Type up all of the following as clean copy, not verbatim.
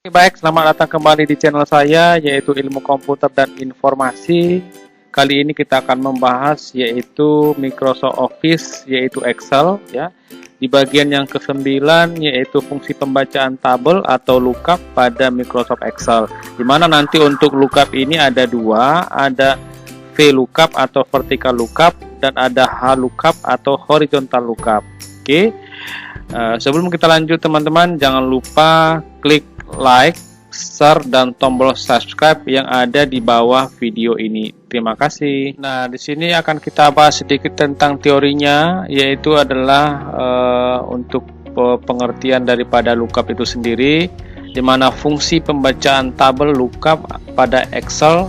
Baik, selamat datang kembali di channel saya, yaitu Ilmu Komputer dan Informasi. Kali ini kita akan membahas yaitu Microsoft Office, yaitu Excel, ya. Di bagian yang ke-9 yaitu fungsi pembacaan tabel atau lookup pada Microsoft Excel. Dimana nanti untuk lookup ini ada dua, ada VLOOKUP atau vertical lookup dan ada HLOOKUP atau horizontal lookup. Oke. Sebelum kita lanjut teman-teman, jangan lupa klik like, share, dan tombol subscribe yang ada di bawah video ini. Terima kasih. Nah, di sini akan kita bahas sedikit tentang teorinya, yaitu adalah untuk pengertian daripada lookup itu sendiri, di mana fungsi pembacaan tabel lookup pada Excel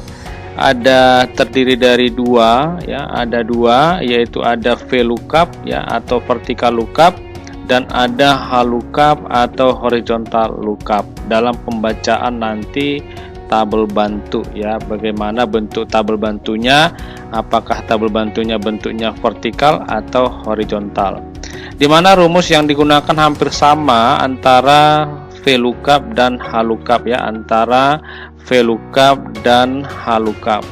terdiri dari dua, ya, ada dua, yaitu ada VLOOKUP, ya, atau vertical lookup, dan ada HLOOKUP atau horizontal lookup dalam pembacaan nanti tabel bantu, ya. Bagaimana bentuk tabel bantunya, apakah tabel bantunya bentuknya vertikal atau horizontal. Dimana rumus yang digunakan hampir sama antara VLOOKUP dan HLOOKUP, ya, antara VLOOKUP dan HLOOKUP.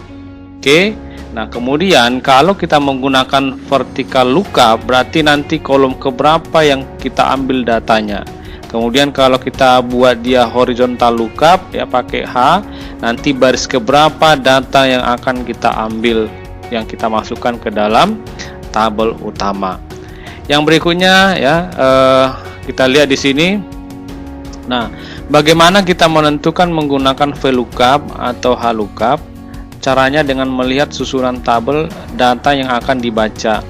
Oke. Nah, kemudian kalau kita menggunakan vertical lookup, berarti nanti kolom keberapa yang kita ambil datanya. Kemudian kalau kita buat dia horizontal lookup, ya, pakai H, nanti baris keberapa data yang akan kita ambil, yang kita masukkan ke dalam tabel utama. Yang berikutnya, ya, kita lihat di sini. Nah, bagaimana kita menentukan menggunakan VLOOKUP atau HLOOKUP? Caranya dengan melihat susunan tabel data yang akan dibaca.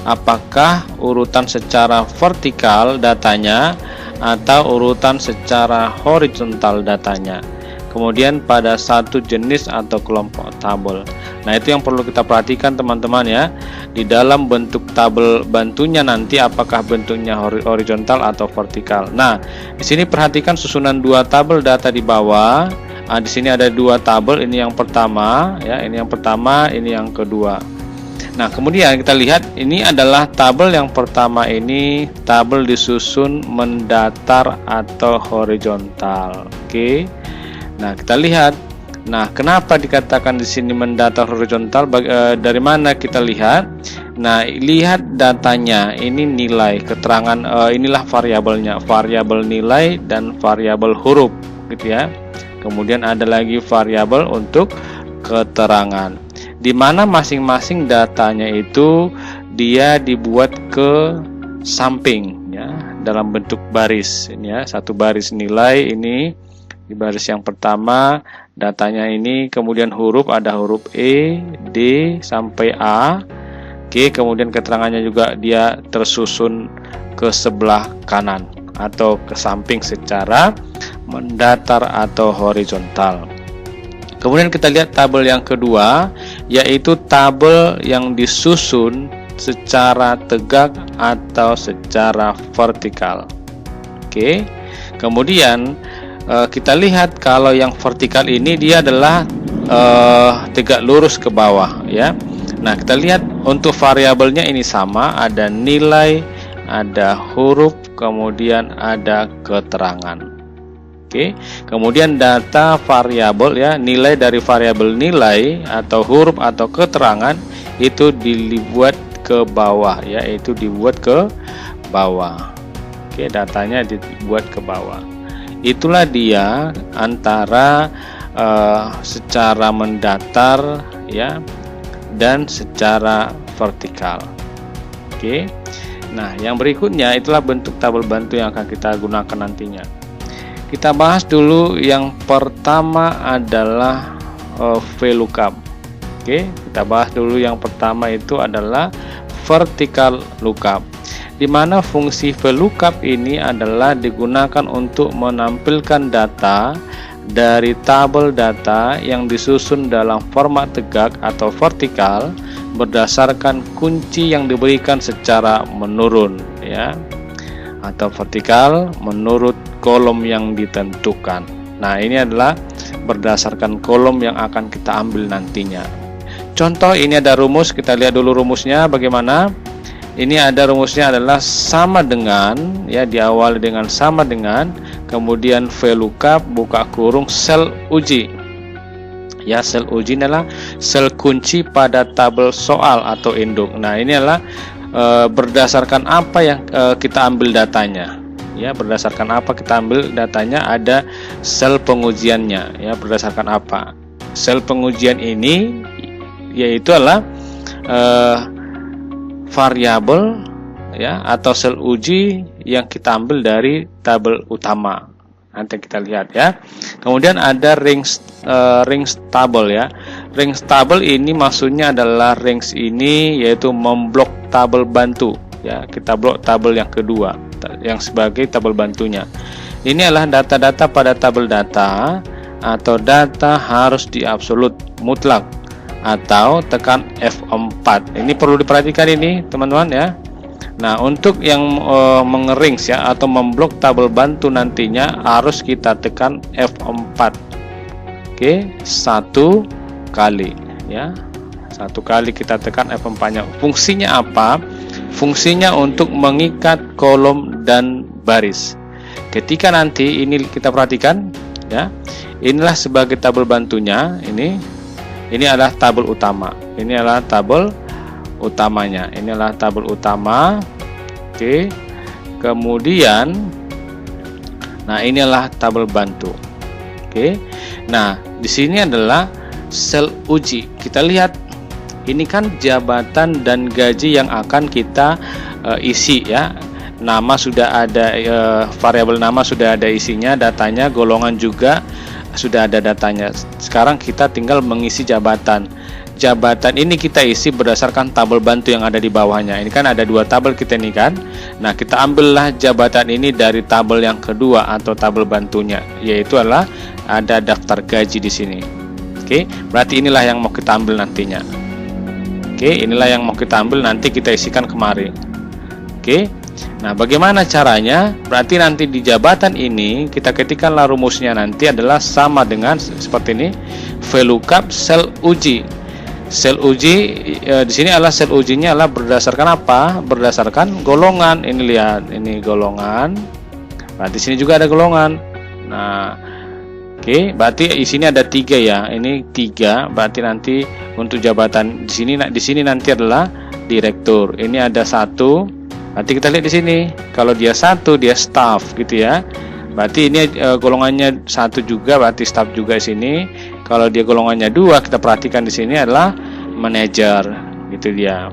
Apakah urutan secara vertikal datanya atau urutan secara horizontal datanya. Kemudian pada satu jenis atau kelompok tabel. Nah, itu yang perlu kita perhatikan teman-teman, ya. Di dalam bentuk tabel bantunya nanti apakah bentuknya horizontal atau vertikal. Nah, di sini perhatikan susunan dua tabel data di bawah. Nah, di sini ada dua tabel, ini yang pertama, ya, ini yang pertama, ini yang kedua. Nah, kemudian kita lihat ini adalah tabel yang pertama, ini tabel disusun mendatar atau horizontal. Oke. Nah, kita lihat. Nah, kenapa dikatakan di sini mendatar horizontal? Dari mana kita lihat? Nah, lihat datanya. Ini nilai, keterangan, inilah variabelnya, variabel nilai dan variabel huruf, gitu ya. Kemudian ada lagi variabel untuk keterangan, di mana masing-masing datanya itu dia dibuat ke samping, ya, dalam bentuk baris. Ini, ya, satu baris nilai ini di baris yang pertama datanya ini, kemudian huruf ada huruf E, D sampai A. Oke, kemudian keterangannya juga dia tersusun ke sebelah kanan atau ke samping secara mendatar atau horizontal. Kemudian kita lihat tabel yang kedua, yaitu tabel yang disusun secara tegak atau secara vertikal. Oke. Kemudian kita lihat kalau yang vertikal ini dia adalah tegak lurus ke bawah, ya. Nah, kita lihat untuk variabelnya ini sama, ada nilai, ada huruf, kemudian ada keterangan. Oke. Kemudian data variabel, ya, nilai dari variabel nilai atau huruf atau keterangan itu dibuat ke bawah, ya, itu dibuat ke bawah. Oke, datanya dibuat ke bawah. Itulah dia antara secara mendatar, ya, dan secara vertikal. Oke. Nah, yang berikutnya itulah bentuk tabel bantu yang akan kita gunakan nantinya. Kita bahas dulu yang pertama adalah VLOOKUP. Oke, kita bahas dulu yang pertama itu adalah vertical lookup. Di mana fungsi VLOOKUP ini adalah digunakan untuk menampilkan data dari tabel data yang disusun dalam format tegak atau vertikal berdasarkan kunci yang diberikan secara menurun, ya, atau vertikal menurut kolom yang ditentukan. Nah, ini adalah berdasarkan kolom yang akan kita ambil nantinya. Contoh, ini ada rumus, kita lihat dulu rumusnya bagaimana. Ini ada rumusnya adalah sama dengan, ya, diawali dengan sama dengan, kemudian VLOOKUP, buka kurung, sel uji. Ya, sel uji adalah sel kunci pada tabel soal atau induk. Nah, ini adalah berdasarkan apa yang kita ambil datanya. Ya, berdasarkan apa kita ambil datanya, ada sel pengujiannya. Ya, berdasarkan apa? Sel pengujian ini yaitu adalah variabel ya atau sel uji yang kita ambil dari tabel utama. Nanti kita lihat ya. Kemudian ada range table ya. Range table ini maksudnya adalah range ini yaitu memblok tabel bantu ya. Kita blok tabel yang kedua yang sebagai tabel bantunya. Ini adalah data-data pada tabel data atau data harus diabsolut mutlak atau tekan F4. Ini perlu diperhatikan ini teman-teman ya. Nah, untuk yang mengerings ya atau memblok tabel bantu nantinya harus kita tekan F4. Oke, 1 kali ya. 1 kali kita tekan F4-nya. Fungsinya apa? Fungsinya untuk mengikat kolom dan baris. Ketika nanti ini kita perhatikan ya. Inilah sebagai tabel bantunya, ini adalah tabel utama. Ini adalah tabel utamanya. Ini adalah tabel utama. Oke. Kemudian nah, inilah tabel bantu. Oke. Nah, di sini adalah sel uji. Kita lihat ini kan jabatan dan gaji yang akan kita isi ya. Nama sudah ada, variabel nama sudah ada isinya, datanya, golongan juga sudah ada datanya. Sekarang kita tinggal mengisi jabatan. Jabatan ini kita isi berdasarkan tabel bantu yang ada di bawahnya. Ini kan ada 2 tabel kita ini kan. Nah, kita ambillah jabatan ini dari tabel yang kedua atau tabel bantunya, yaitu adalah ada daftar gaji di sini. Oke, berarti inilah yang mau kita ambil nantinya. Oke, inilah yang mau kita ambil nanti kita isikan kemari. Oke. Nah, bagaimana caranya? Berarti nanti di jabatan ini kita ketikkanlah rumusnya nanti adalah sama dengan seperti ini. VLOOKUP sel uji. Sel uji di sini adalah sel ujinya adalah berdasarkan apa? Berdasarkan golongan. Ini lihat, ini golongan. Nah, di sini juga ada golongan. Nah, oke, berarti di sini ada 3 ya. Ini 3, berarti nanti untuk jabatan di sini nanti adalah direktur. Ini ada 1. Nanti kita lihat di sini. Kalau dia 1, dia staff gitu ya. Berarti ini golongannya 1 juga, berarti staff juga di sini. Kalau dia golongannya 2, kita perhatikan di sini adalah manajer gitu dia.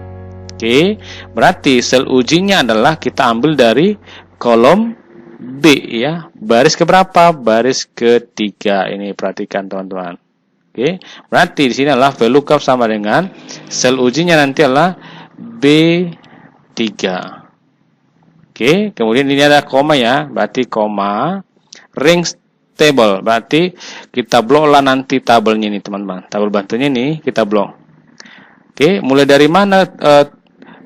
Oke, berarti sel ujinya adalah kita ambil dari kolom B ya. Baris keberapa? Baris ketiga. Ini perhatikan teman-teman. Oke, berarti di sini adalah VLOOKUP sama dengan sel ujinya nanti adalah B3. Oke, kemudian ini ada koma ya, berarti koma, range table, berarti kita bloklah nanti tabelnya ini teman-teman, tabel bantunya ini kita blok. Oke, mulai dari mana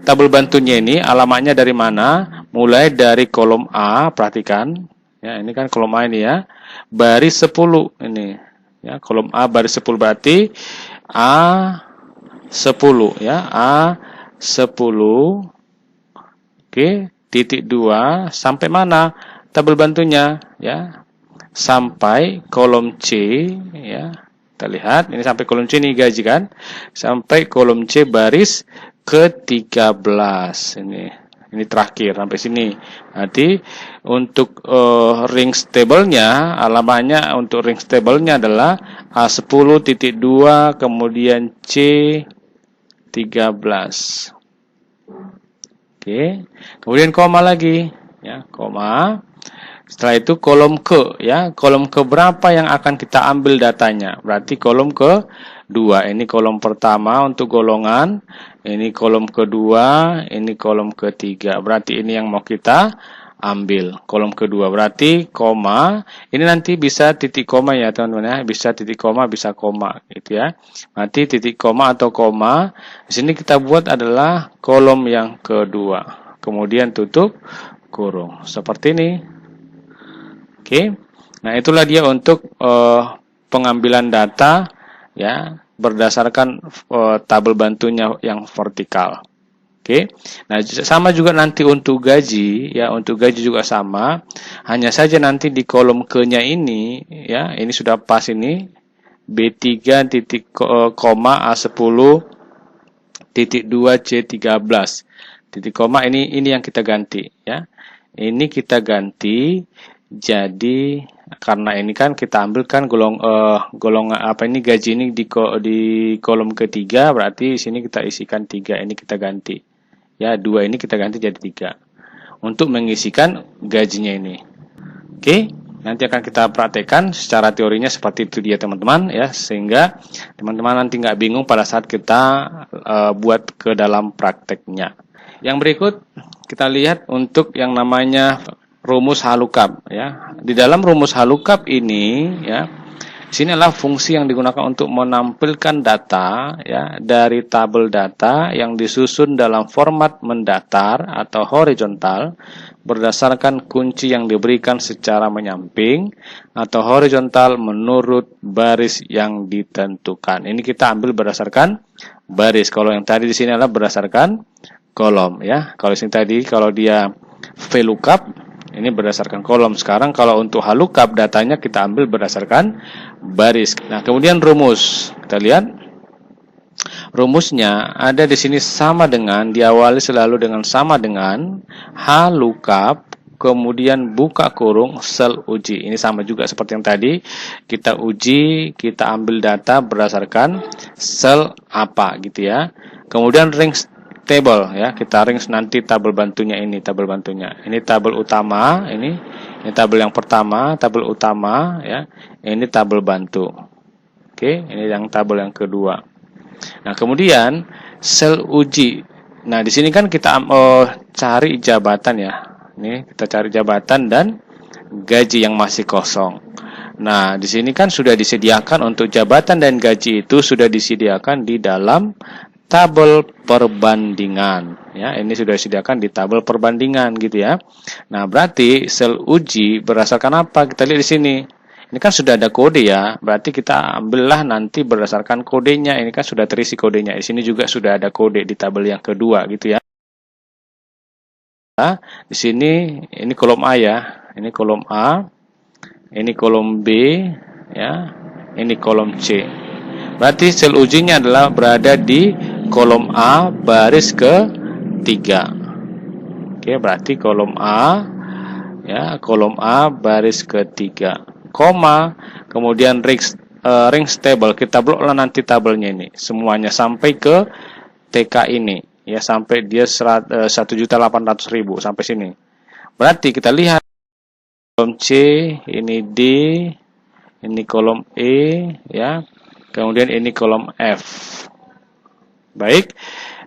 tabel bantunya ini, alamatnya dari mana? Mulai dari kolom A, perhatikan, ya ini kan kolom A ini ya, baris 10 ini, ya kolom A baris 10 berarti A10 ya, A10, oke. Titik 2 sampai mana tabel bantunya ya, sampai kolom C ya, kita lihat ini sampai kolom C ini gaji kan, sampai kolom C baris ke-13 ini terakhir sampai sini. Nanti untuk range table-nya, alamatnya untuk range table-nya adalah A10 titik 2 kemudian C13. Oke, kemudian koma lagi, ya koma. Setelah itu kolom ke, ya kolom ke berapa yang akan kita ambil datanya? Berarti kolom ke-2. Ini kolom pertama untuk golongan, ini kolom kedua, ini kolom ketiga. Berarti ini yang mau kita ambil kolom kedua. Berarti koma. Ini nanti bisa titik koma ya teman-teman ya. Bisa titik koma, bisa koma, gitu ya. Nanti titik koma atau koma. Di sini kita buat adalah kolom yang kedua. Kemudian tutup kurung seperti ini. Oke. Nah, itulah dia untuk pengambilan data ya berdasarkan tabel bantunya yang vertikal. Oke. Nah, sama juga nanti untuk gaji ya, untuk gaji juga sama. Hanya saja nanti di kolom ke-nya ini ya, ini sudah pas ini B3 titik koma A10 titik 2 C13 titik koma, ini yang kita ganti ya. Ini kita ganti jadi karena ini kan kita ambilkan golongan apa ini, gaji ini di kolom ketiga, berarti di sini kita isikan 3, ini kita ganti. Ya, 2 ini kita ganti jadi 3 untuk mengisikan gajinya ini. Oke, nanti akan kita praktekkan secara teorinya seperti itu dia teman-teman ya, sehingga teman-teman nanti nggak bingung pada saat kita buat ke dalam prakteknya. Yang berikut kita lihat untuk yang namanya rumus halukap ya. Di dalam rumus halukap ini ya, sini adalah fungsi yang digunakan untuk menampilkan data ya dari tabel data yang disusun dalam format mendatar atau horizontal berdasarkan kunci yang diberikan secara menyamping atau horizontal menurut baris yang ditentukan. Ini kita ambil berdasarkan baris. Kalau yang tadi di sini adalah berdasarkan kolom ya. Kalau sini tadi kalau dia VLOOKUP ini berdasarkan kolom. Sekarang kalau untuk halukap datanya kita ambil berdasarkan baris. Nah, kemudian rumus. Kita lihat. Rumusnya ada di sini sama dengan, diawali selalu dengan sama dengan halukap, kemudian buka kurung sel uji. Ini sama juga seperti yang tadi. Kita uji, kita ambil data berdasarkan sel apa gitu ya. Kemudian ring table ya, kita rings nanti tabel bantunya ini, tabel bantunya. Ini tabel utama, ini tabel yang pertama, tabel utama ya. Ini tabel bantu. Oke, ini yang tabel yang kedua. Nah, kemudian sel uji. Nah, di sini kan kita cari jabatan ya. Ini kita cari jabatan dan gaji yang masih kosong. Nah, di sini kan sudah disediakan untuk jabatan dan gaji itu sudah disediakan di dalam tabel perbandingan ya, ini sudah disediakan di tabel perbandingan gitu ya. Nah, berarti sel uji berdasarkan apa? Kita lihat di sini. Ini kan sudah ada kode ya, berarti kita ambillah nanti berdasarkan kodenya. Ini kan sudah terisi kodenya. Di sini juga sudah ada kode di tabel yang kedua gitu ya. Di sini ini kolom A ya. Ini kolom A. Ini kolom B ya. Ini kolom C. Berarti sel ujinya adalah berada di kolom A baris ke-3. Oke, berarti kolom A ya, kolom A baris ke-3. Koma, kemudian rings table, kita bloklah nanti tabelnya ini semuanya sampai ke TK ini ya, sampai dia 1.800.000 sampai sini. Berarti kita lihat kolom C, ini D, ini kolom E ya. Kemudian ini kolom F. Baik.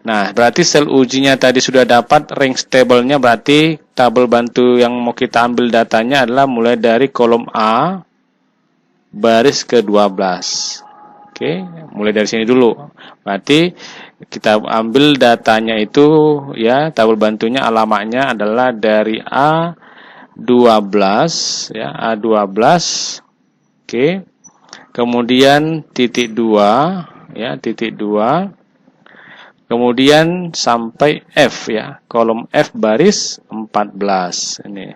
Nah, berarti sel ujinya tadi sudah dapat, range table-nya berarti tabel bantu yang mau kita ambil datanya adalah mulai dari kolom A baris ke-12. Oke, mulai dari sini dulu. Berarti kita ambil datanya itu ya, tabel bantunya alamatnya adalah dari A12 ya, A12. Oke. Kemudian titik 2 ya, titik 2. Kemudian sampai F ya, kolom F baris 14 ini.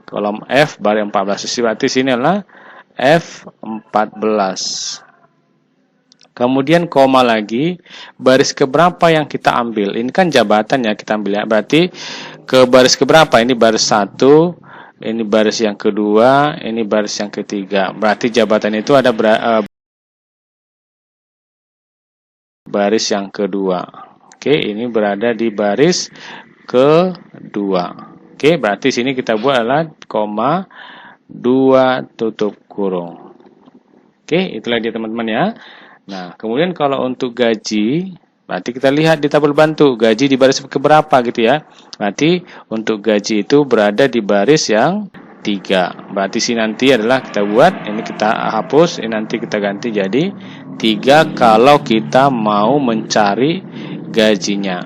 Kolom F baris 14. Berarti sini adalah F14. Kemudian koma lagi, baris keberapa yang kita ambil? Ini kan jabatan ya kita ambil ya. Berarti ke baris keberapa? Ini baris 1, ini baris yang kedua, ini baris yang ketiga. Berarti jabatan itu ada baris yang kedua. Oke, ini berada di baris kedua. Oke, berarti sini kita buat adalah koma 2 tutup kurung. Oke, itulah dia teman-teman ya. Nah, kemudian kalau untuk gaji, berarti kita lihat di tabel bantu, gaji di baris keberapa gitu ya. Berarti untuk gaji itu berada di baris yang 3. Berarti sini nanti adalah kita buat, ini kita hapus, ini nanti kita ganti jadi 3 kalau kita mau mencari gajinya.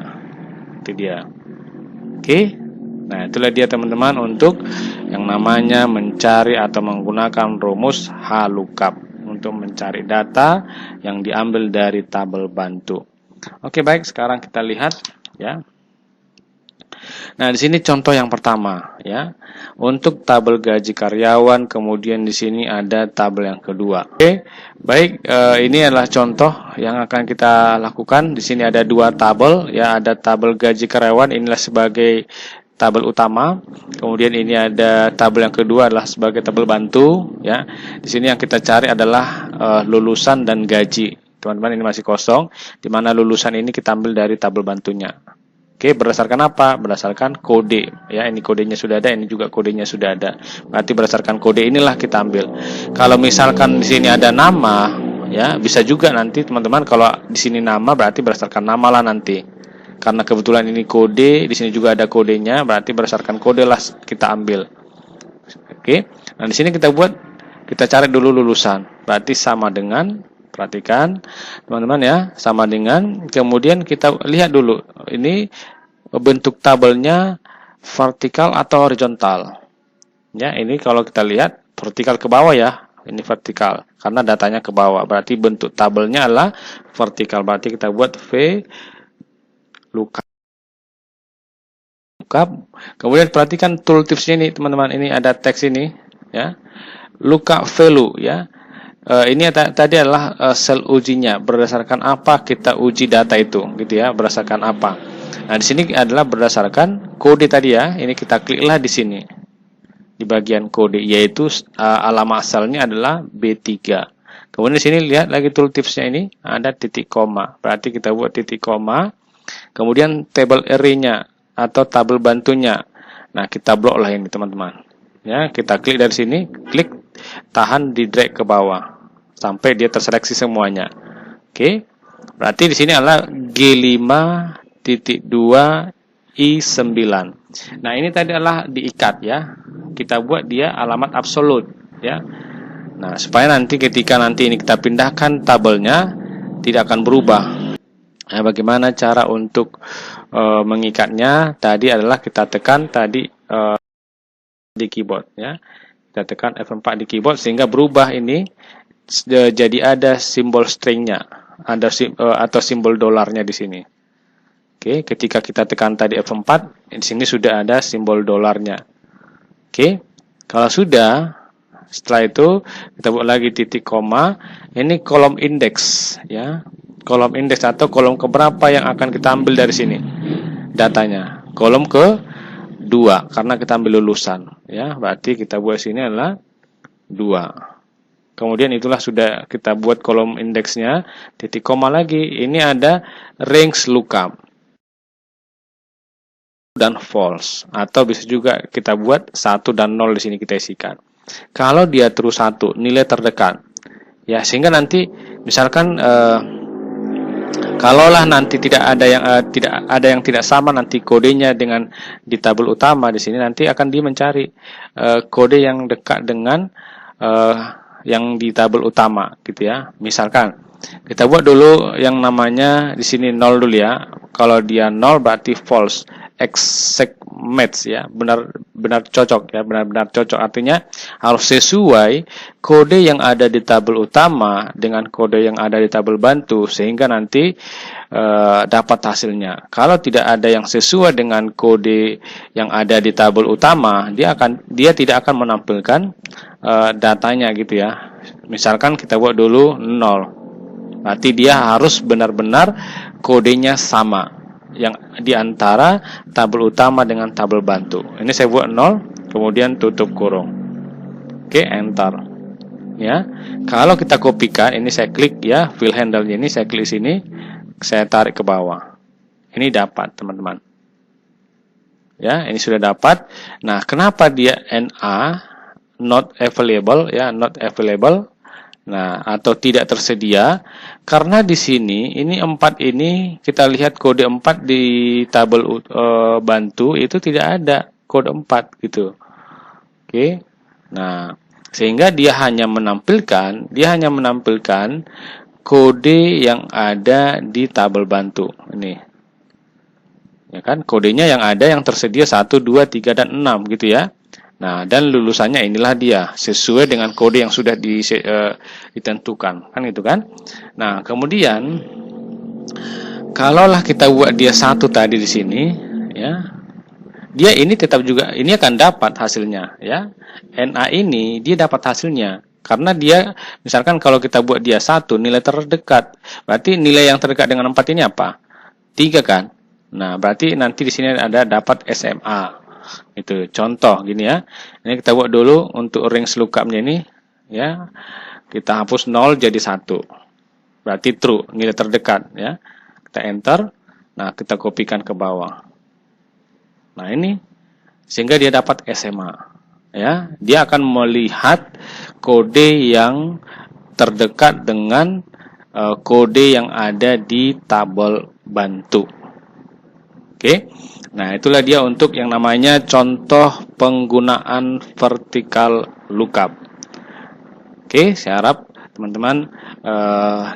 Itu dia. Oke. Nah, itulah dia teman-teman untuk yang namanya mencari atau menggunakan rumus halukap untuk mencari data yang diambil dari tabel bantu. Oke, baik, sekarang kita lihat ya. Nah, di sini contoh yang pertama ya. Untuk tabel gaji karyawan, kemudian di sini ada tabel yang kedua. Oke, baik, ini adalah contoh yang akan kita lakukan. Di sini ada dua tabel ya, ada tabel gaji karyawan, inilah sebagai tabel utama. Kemudian ini ada tabel yang kedua adalah sebagai tabel bantu ya. Di sini yang kita cari adalah lulusan dan gaji. Teman-teman, ini masih kosong, di mana lulusan ini kita ambil dari tabel bantunya. Oke, berdasarkan apa? Berdasarkan kode. Ya, ini kodenya sudah ada, ini juga kodenya sudah ada. Berarti berdasarkan kode inilah kita ambil. Kalau misalkan di sini ada nama, ya bisa juga nanti teman-teman kalau di sini nama berarti berdasarkan nama lah nanti. Karena kebetulan ini kode, di sini juga ada kodenya, berarti berdasarkan kode lah kita ambil. Oke. Nah, di sini kita cari dulu lulusan. Berarti sama dengan, perhatikan teman-teman ya, sama dengan, kemudian kita lihat dulu ini bentuk tabelnya vertikal atau horizontal ya. Ini kalau kita lihat vertikal ke bawah ya, ini vertikal karena datanya ke bawah, berarti bentuk tabelnya adalah vertikal. Berarti kita buat V lookup. Kemudian perhatikan tooltipsnya ini teman-teman, ini ada teks ini ya, lookup value ya. Ini tadi adalah sel ujinya, berdasarkan apa kita uji data itu gitu ya, berdasarkan apa. Nah, di sini adalah berdasarkan kode tadi ya. Ini kita kliklah di sini di bagian kode, yaitu alamat asalnya adalah B3. Kemudian di sini lihat lagi tooltipsnya, ini ada titik koma. Berarti kita buat titik koma. Kemudian table array-nya atau tabel bantunya. Nah, kita blok lah ini teman-teman. Ya, kita klik dari sini, klik, tahan di drag ke bawah sampai dia terseleksi semuanya. Oke. Berarti di sini adalah G5.2I9. Nah, ini tadi adalah diikat ya. Kita buat dia alamat absolut ya. Nah, supaya nanti ketika nanti ini kita pindahkan tabelnya tidak akan berubah. Nah, bagaimana cara untuk mengikatnya? Tadi adalah kita tekan tadi di keyboard ya. Kita tekan F4 di keyboard sehingga berubah ini jadi ada simbol stringnya, ada atau simbol dolarnya di sini. Oke, ketika kita tekan tadi F4, di sini sudah ada simbol dolarnya. Oke, kalau sudah, setelah itu kita buat lagi titik koma. Ini kolom indeks ya, kolom indeks atau kolom keberapa yang akan kita ambil dari sini datanya. Kolom ke-2 karena kita ambil lulusan ya, berarti kita buat sini adalah 2. Kemudian itulah sudah kita buat kolom indeksnya, titik koma lagi. Ini ada range lookup dan false, atau bisa juga kita buat 1 dan 0 di sini kita isikan. Kalau dia terus 1, nilai terdekat ya, sehingga nanti misalkan kalaulah nanti tidak ada yang tidak sama nanti kodenya dengan di tabel utama, di sini nanti akan dia mencari kode yang dekat dengan yang di tabel utama gitu ya. Misalkan kita buat dulu yang namanya di sini 0 dulu ya. Kalau dia 0 berarti false, exact match ya, benar cocok ya, benar-benar cocok, artinya harus sesuai kode yang ada di tabel utama dengan kode yang ada di tabel bantu sehingga nanti dapat hasilnya. Kalau tidak ada yang sesuai dengan kode yang ada di tabel utama, dia tidak akan menampilkan datanya gitu ya. Misalkan kita buat dulu 0, berarti dia harus benar-benar kodenya sama yang diantara tabel utama dengan tabel bantu. Ini saya buat 0, kemudian tutup kurung. Oke, enter. Ya, kalau kita kopikan, ini saya klik ya, fill handle-nya ini saya klik sini, saya tarik ke bawah. Ini dapat teman-teman. Ya, ini sudah dapat. Nah, kenapa dia NA not available ya, not available? Nah, atau tidak tersedia karena di sini ini 4 ini kita lihat kode 4 di tabel bantu itu tidak ada kode 4 gitu. Oke. Nah, sehingga dia hanya menampilkan kode yang ada di tabel bantu ini. Ya kan, kodenya yang ada yang tersedia 1, 2, 3 dan 6 gitu ya. Nah, dan lulusannya inilah dia, sesuai dengan kode yang sudah ditentukan, kan gitu kan. Nah, kemudian kalaulah kita buat dia 1 tadi di sini, ya, dia ini tetap juga ini akan dapat hasilnya ya. NA ini dia dapat hasilnya karena dia misalkan kalau kita buat dia 1 nilai terdekat, berarti nilai yang terdekat dengan 4 ini apa? 3 kan? Nah, berarti nanti di sini ada dapat SMA. Itu contoh gini ya. Ini kita buat dulu untuk range lookupnya ini ya. Kita hapus 0 jadi 1. Berarti true, nilai terdekat ya. Kita enter. Nah, kita kopikan ke bawah. Nah, ini sehingga dia dapat SMA ya. Dia akan melihat kode yang terdekat dengan kode yang ada di tabel bantu. Oke. Nah, itulah dia untuk yang namanya contoh penggunaan vertical lookup. Oke, saya harap teman-teman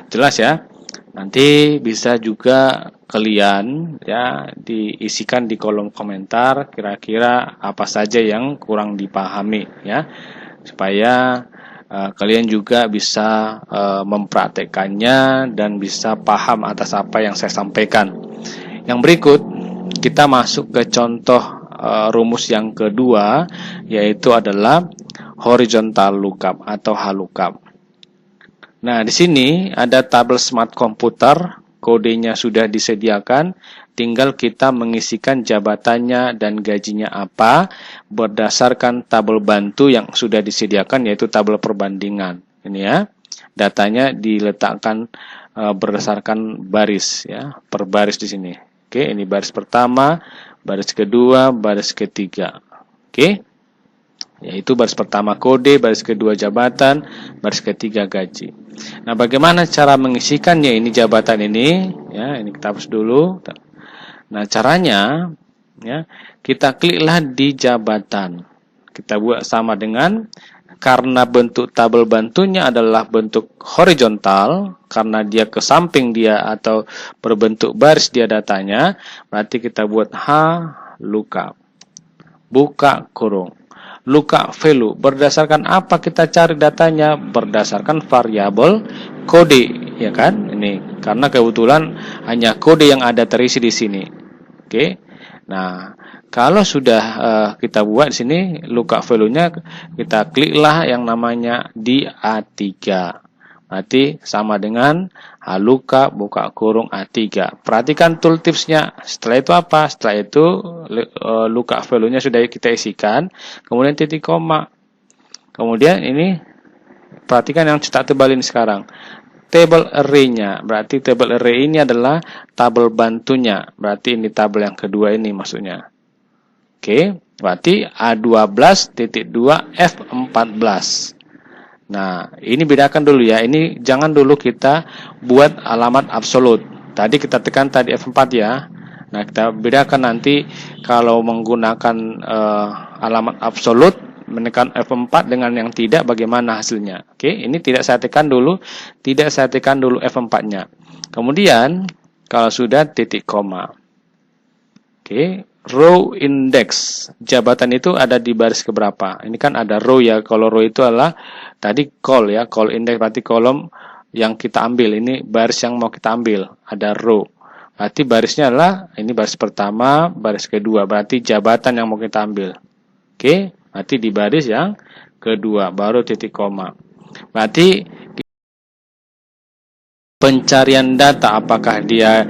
jelas ya. Nanti bisa juga kalian ya diisikan di kolom komentar kira-kira apa saja yang kurang dipahami ya, supaya kalian juga bisa mempraktekannya dan bisa paham atas apa yang saya sampaikan. Yang berikut kita masuk ke contoh rumus yang kedua, yaitu adalah horizontal lookup atau HLOOKUP. Nah, di sini ada tabel smart komputer, kodenya sudah disediakan, tinggal kita mengisikan jabatannya dan gajinya apa berdasarkan tabel bantu yang sudah disediakan, yaitu tabel perbandingan. Ini ya, datanya diletakkan berdasarkan baris ya, per baris di sini. Oke, ini baris pertama, baris kedua, baris ketiga. Oke, yaitu baris pertama kode, baris kedua jabatan, baris ketiga gaji. Nah, bagaimana cara mengisikannya ini jabatan ini? Ya, ini kita hapus dulu. Nah, caranya ya, kita kliklah di jabatan. Kita buat sama dengan, karena bentuk tabel bantunya adalah bentuk horizontal, karena dia ke samping dia atau berbentuk baris dia datanya, berarti kita buat HLOOKUP. Buka kurung. Lookup value, berdasarkan apa kita cari datanya? Berdasarkan variabel kode, ya kan? Ini karena kebetulan hanya kode yang ada terisi di sini. Oke. Nah, kalau sudah kita buat di sini lookup value-nya, kita kliklah yang namanya di A3. Berarti sama dengan HLOOKUP buka kurung A3. Perhatikan tooltipsnya. Setelah itu apa? Setelah itu lookup value-nya sudah kita isikan. Kemudian titik koma. Kemudian ini perhatikan yang cetak tebal ini sekarang. Table array-nya. Berarti table array ini adalah tabel bantunya. Berarti ini tabel yang kedua ini maksudnya. Oke. Berarti A12.2 F14. Nah, ini bedakan dulu ya. Ini jangan dulu kita buat alamat absolut. Tadi kita tekan tadi F4 ya. Nah, kita bedakan nanti kalau menggunakan alamat absolut, menekan F4 dengan yang tidak, bagaimana hasilnya. Oke, ini tidak saya tekan dulu. Tidak saya tekan dulu F4-nya. Kemudian, kalau sudah titik koma. Oke. Row index, jabatan itu ada di baris keberapa? Ini kan ada row ya, kalau row itu adalah tadi call ya, call index berarti kolom yang kita ambil, ini baris yang mau kita ambil, ada row. Berarti barisnya adalah, ini baris pertama, baris kedua, berarti jabatan yang mau kita ambil. Oke, berarti di baris yang kedua, baru titik koma. Berarti pencarian data, apakah dia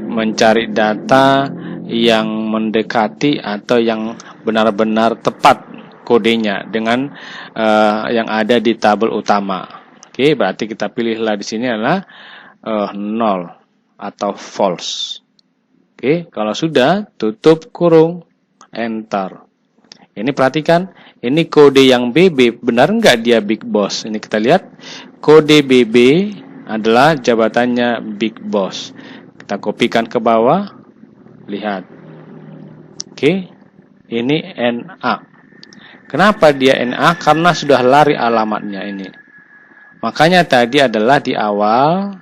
mencari data yang mendekati atau yang benar-benar tepat kodenya dengan yang ada di tabel utama. Oke, berarti kita pilihlah di sini adalah 0 atau false. Oke, kalau sudah tutup kurung, enter. Ini perhatikan, ini kode yang BB, benar nggak dia Big Boss? Ini kita lihat, kode BB adalah jabatannya Big Boss. Kita kopikan ke bawah. Lihat. Oke. Ini NA. Kenapa dia NA? Karena sudah lari alamatnya ini. Makanya tadi adalah di awal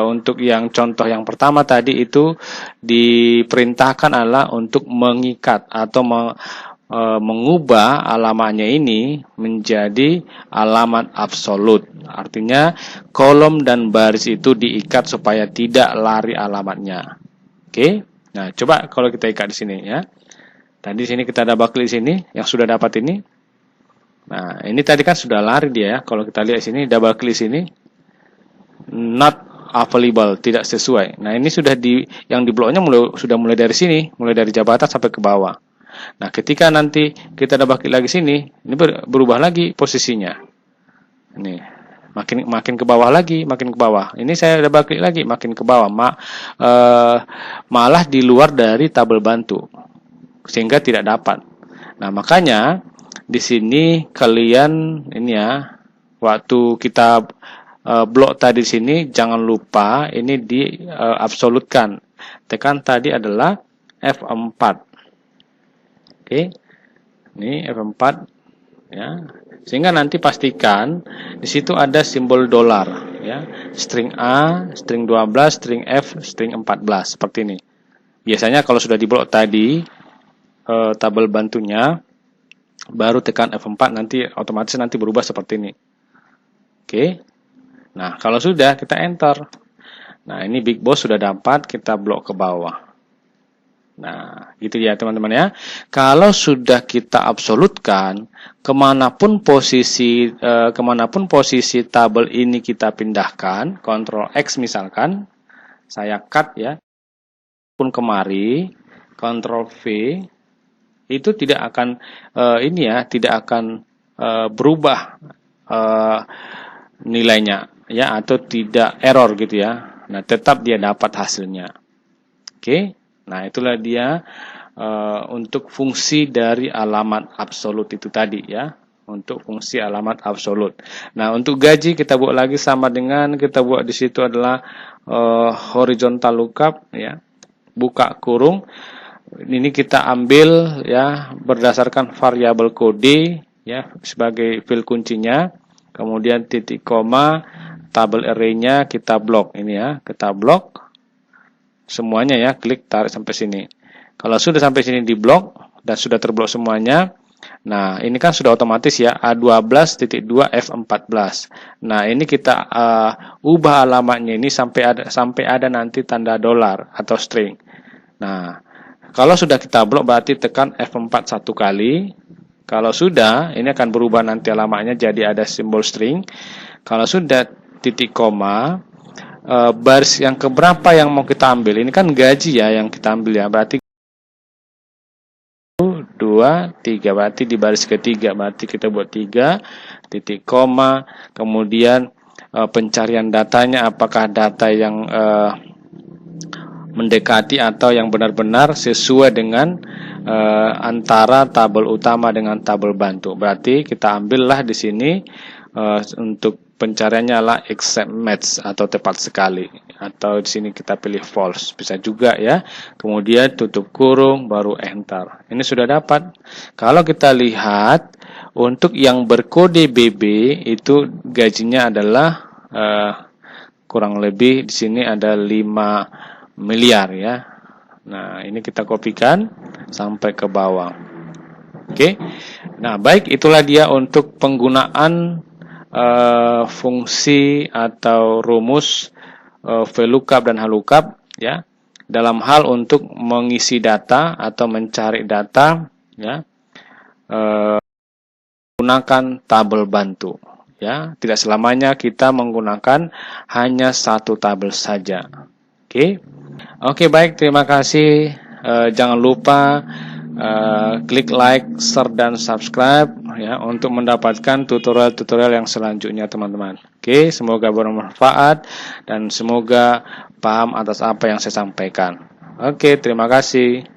untuk yang contoh yang pertama tadi itu diperintahkan adalah untuk mengikat atau mengubah alamatnya ini menjadi alamat absolut. Artinya kolom dan baris itu diikat supaya tidak lari alamatnya. Oke. Nah, coba kalau kita ikat di sini ya. Tadi sini kita double klik sini yang sudah dapat ini. Nah, ini tadi kan sudah lari dia ya. Kalau kita lihat sini double klik sini, not available, tidak sesuai. Nah, ini sudah yang di bloknya sudah mulai dari sini, mulai dari jabatan sampai ke bawah. Nah, ketika nanti kita double klik lagi sini, ini berubah lagi posisinya. Ini makin ke bawah lagi, makin ke bawah. Ini saya double klik lagi, makin ke bawah. Malah di luar dari tabel bantu, sehingga tidak dapat. Nah, makanya di sini kalian ini ya, waktu kita blok tadi sini jangan lupa ini di absolutkan. Tekan tadi adalah F4. Oke. Ini F4 ya. Sehingga nanti pastikan di situ ada simbol dolar ya. String A, string 12, string F, string 14 seperti ini. Biasanya kalau sudah diblok tadi tabel bantunya, baru tekan F4 nanti otomatis nanti berubah seperti ini. Oke. Nah, kalau sudah kita enter. Nah, ini Big Boss sudah dapat, kita blok ke bawah. Nah, gitu ya teman-teman ya. Kalau sudah kita absolutkan, kemanapun posisi tabel ini kita pindahkan, Ctrl X misalkan, saya cut ya, pun kemari, Ctrl V, itu tidak akan tidak akan berubah nilainya ya, atau tidak error gitu ya. Nah, tetap dia dapat hasilnya. Oke. Nah, itulah dia untuk fungsi dari alamat absolut itu tadi ya. Untuk fungsi alamat absolut. Nah, untuk gaji kita buat lagi sama dengan kita buat di situ adalah horizontal lookup ya. Buka kurung. Ini kita ambil ya berdasarkan variabel kode ya sebagai field kuncinya. Kemudian titik koma, tabel array-nya kita blok ini ya, kita blok semuanya ya, klik tarik sampai sini. Kalau sudah sampai sini di blok dan sudah terblok semuanya, nah ini kan sudah otomatis ya A12.2 F14. Nah ini kita ubah alamatnya ini sampai ada nanti tanda dolar atau string. Nah kalau sudah kita blok berarti tekan F4 satu kali. Kalau sudah, ini akan berubah nanti alamatnya jadi ada simbol string. Kalau sudah titik koma, baris yang keberapa yang mau kita ambil? Ini kan gaji ya yang kita ambil ya. Berarti 1, 2, 3. Berarti di baris ketiga. Berarti kita buat 3, titik koma. Kemudian pencarian datanya apakah data yang mendekati atau yang benar-benar sesuai dengan antara tabel utama dengan tabel bantu. Berarti kita ambillah di sini untuk pencariannya adalah exact match atau tepat sekali. Atau di sini kita pilih false, bisa juga ya. Kemudian tutup kurung baru enter. Ini sudah dapat. Kalau kita lihat untuk yang berkode BB itu gajinya adalah kurang lebih di sini ada 5 miliar ya. Nah, ini kita kopikan sampai ke bawah. Oke. Nah, baik, itulah dia untuk penggunaan fungsi atau rumus VLOOKUP dan HLOOKUP ya. Dalam hal untuk mengisi data atau mencari data ya. Menggunakan tabel bantu ya. Tidak selamanya kita menggunakan hanya satu tabel saja. Oke. Oke, baik, terima kasih. Jangan lupa klik like, share, dan subscribe ya untuk mendapatkan tutorial-tutorial yang selanjutnya, teman-teman. Oke, semoga bermanfaat dan semoga paham atas apa yang saya sampaikan. Oke, terima kasih.